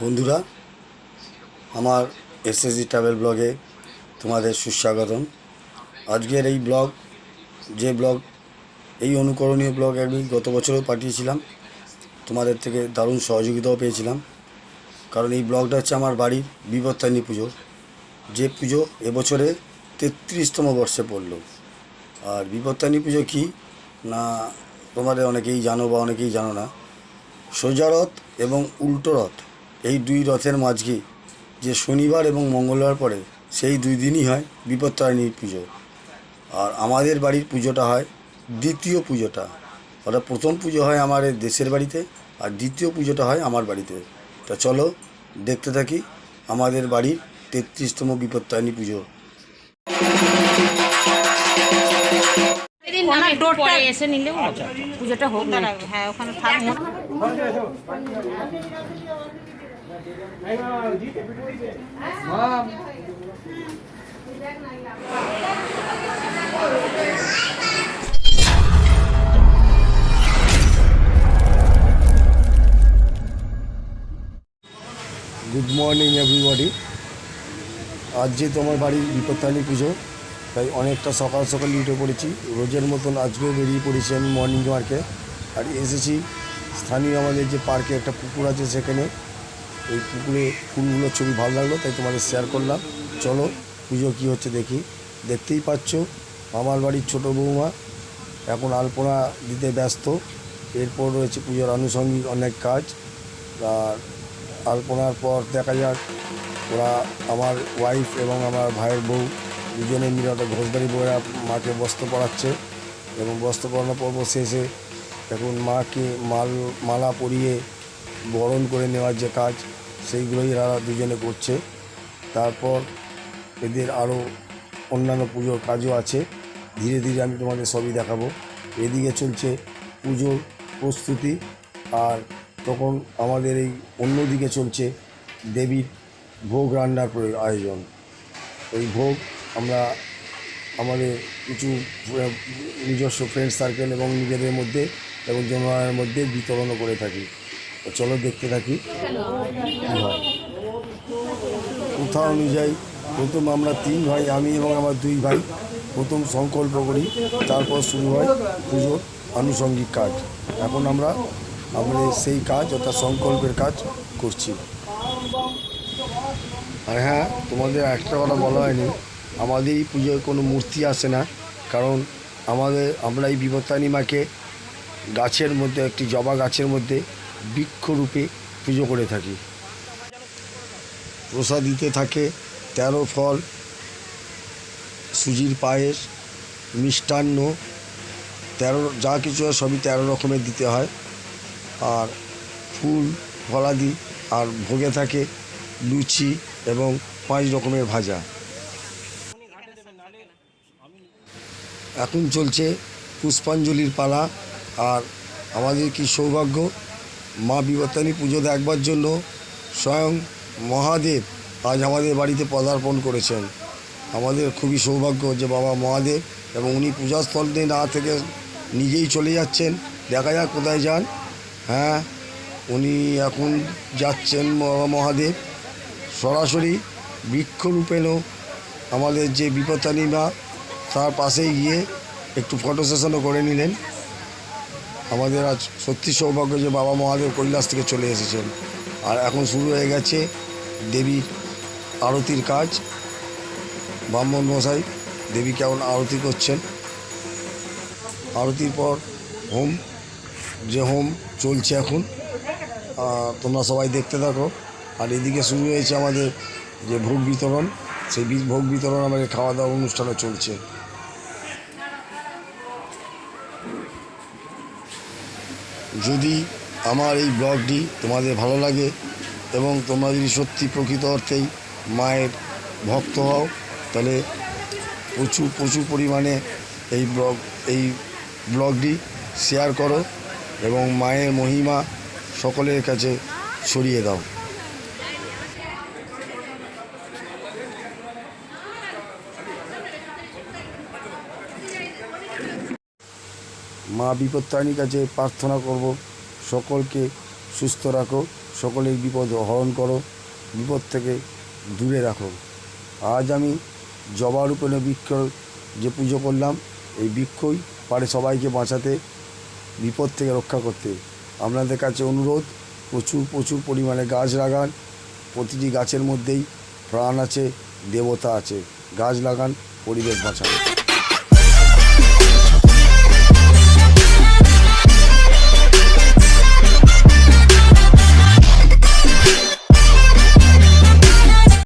বন্ধুরা, আমার SSG travel ব্লগে তোমাদের সুস্বাগতম। আজকের এই ব্লগ এই অনুকরণীয় ব্লগ আমি গত বছরও পাঠিয়েছিলাম, তোমাদের থেকে দারুণ সহযোগিতাও পেয়েছিলাম। কারণ এই ব্লগটা হচ্ছে আমার বাড়ির বিপত্তারিণী পুজো, যে পুজো এবছরে 33তম বর্ষে পড়ল। আর বিপত্তারিণী পুজো কী না, তোমাদের অনেকেই জানো বা অনেকেই জানো না। সোজা রথ এবং উল্টো রথ, এই দুই রথের মাঝে যে শনিবার এবং মঙ্গলবার পড়ে, সেই দুই দিনই হয় বিপত্তারিণীর পুজো। আর আমাদের বাড়ির পুজোটা হয় দ্বিতীয় পুজোটা, অর্থাৎ প্রথম পুজো হয় আমার দেশের বাড়িতে, আর দ্বিতীয় পুজোটা হয় আমার বাড়িতে। তা চলো দেখতে থাকি আমাদের বাড়ির 33তম বিপত্তারিণী পুজো। পরে এসে নিলেও পুজোটা হোক না। হ্যাঁ, ওখানে থাকবো। Good morning everybody. আজ যেহেতু আমার বাড়ির বিপত্তারিণী পুজো, তাই অনেকটা সকাল সকাল উঠে পড়েছি। রোজের মতন আজকেও বেরিয়ে পড়েছি আমি মর্নিং ওয়ার্কে। আর এসেছি স্থানীয় আমাদের যে পার্কে একটা পুকুর আছে, সেখানে এই পুকুরে ফুলগুলোর ছবি ভালো লাগলো, তাই তোমাদের শেয়ার করলাম। চলো পুজো কী হচ্ছে দেখি। দেখতেই পাচ্ছ আমার বাড়ির ছোটো বৌমা এখন আলপনা দিতে ব্যস্ত। এরপর রয়েছে পুজোর আনুষঙ্গিক অনেক কাজ। আর আলপনার পর দেখা যাক, ওরা আমার ওয়াইফ এবং আমার ভাইয়ের বউ দুজনে মিলে একটা ঘোষবাড়ি বইরা মাকে বস্ত্র পরাচ্ছে, এবং বস্ত্র পরানোর পর্ব শেষে এখন মাকে মালা পরিয়ে বরণ করে নেওয়ার যে কাজ, সেইগুলোই এরা দুজনে করছে। তারপর এদের আরও অন্যান্য পুজোর কাজও আছে, ধীরে ধীরে আমি তোমাদের সবই দেখাবো। এদিকে চলছে পুজোর প্রস্তুতি, আর তখন আমাদের এই অন্যদিকে চলছে দেবীর ভোগ রান্নার আয়োজন। এই ভোগ আমরা আমাদের কিছু নিজস্ব ফ্রেন্ড সার্কেল এবং নিজেদের মধ্যে এবং জনগণের মধ্যে বিতরণও করে থাকি। তো চলো দেখতে থাকি কী হয়। প্রথা অনুযায়ী প্রথম আমরা 3 ভাই, আমি এবং আমার 2 ভাই প্রথম সংকল্প করি, তারপর শুরু হয় পুজোর আনুষঙ্গিক কাজ। এখন আমরা আমাদের সেই কাজ, অর্থাৎ সংকল্পের কাজ করছি। আর হ্যাঁ, তোমাদের একটা কথা বলা হয়নি, আমাদের এই পুজোয় কোনো মূর্তি আসে না। কারণ আমরা এই বিপত্তারিণী মাকে গাছের মধ্যে, একটি জবা গাছের মধ্যে বৃক্ষরূপে পুজো করে থাকি। প্রসাদ দিতে থাকে 13 ফল, সুজির পায়েস, মিষ্টান্ন, 13 যা কিছু হয় সবই 13 রকমের দিতে হয়। আর ফুল ফলাদি, আর ভোগে থাকে লুচি এবং 5 রকমের ভাজা। এখন চলছে পুষ্পাঞ্জলির পালা। আর আমাদের কি সৌভাগ্য, মা বিপত্তারিণী পুজো দেখবার জন্য স্বয়ং মহাদেব আজ আমাদের বাড়িতে পদার্পণ করেছেন। আমাদের খুবই সৌভাগ্য যে বাবা মহাদেব, এবং উনি পূজাস্থল দিয়ে না থেকে নিজেই চলে যাচ্ছেন। দেখা যাক কোথায় যান। হ্যাঁ, উনি এখন যাচ্ছেন বাবা মহাদেব সরাসরি বৃক্ষরূপেণও আমাদের যে বিপত্তারিণী মা, তার পাশেই গিয়ে একটু ফটো সেশনও করে নিলেন। আমাদের আজ সত্যি সৌভাগ্য যে বাবা মহাদেব কৈলাস থেকে চলে এসেছেন। আর এখন শুরু হয়ে গেছে দেবীর আরতির কাজ। ব্রাহ্মণ মশাই দেবীকে এখন আরতি করছেন। আরতির পর হোম চলছে এখন, তোমরা সবাই দেখতে থাকো। আর এদিকে শুরু হয়েছে আমাদের যে ভোগ বিতরণ, সেই ভোগ বিতরণ আমাদের খাওয়া দাওয়া অনুষ্ঠানও চলছে। যদি আমার এই ব্লগটি তোমাদের ভালো লাগে এবং তোমরা যদি সত্যি প্রকৃত অর্থেই মায়ের ভক্ত হও, তাহলে প্রচুর পরিমাণে এই ব্লগটি শেয়ার করো এবং মায়ের মহিমা সকলের কাছে ছড়িয়ে দাও। মা বিপত্তারিণীর কাছে প্রার্থনা করব সকলকে সুস্থ রাখো, সকলের বিপদ হরণ করো, বিপদ থেকে দূরে রাখো। আজ আমি জবারোপণে বৃক্ষ যে পুজো করলাম, এই বৃক্ষই পারে সবাইকে বাঁচাতে, বিপদ থেকে রক্ষা করতে। আপনাদের কাছে অনুরোধ, প্রচুর প্রচুর পরিমাণে গাছ লাগান। প্রতিটি গাছের মধ্যেই প্রাণ আছে, দেবতা আছে। গাছ লাগান, পরিবেশ বাঁচান।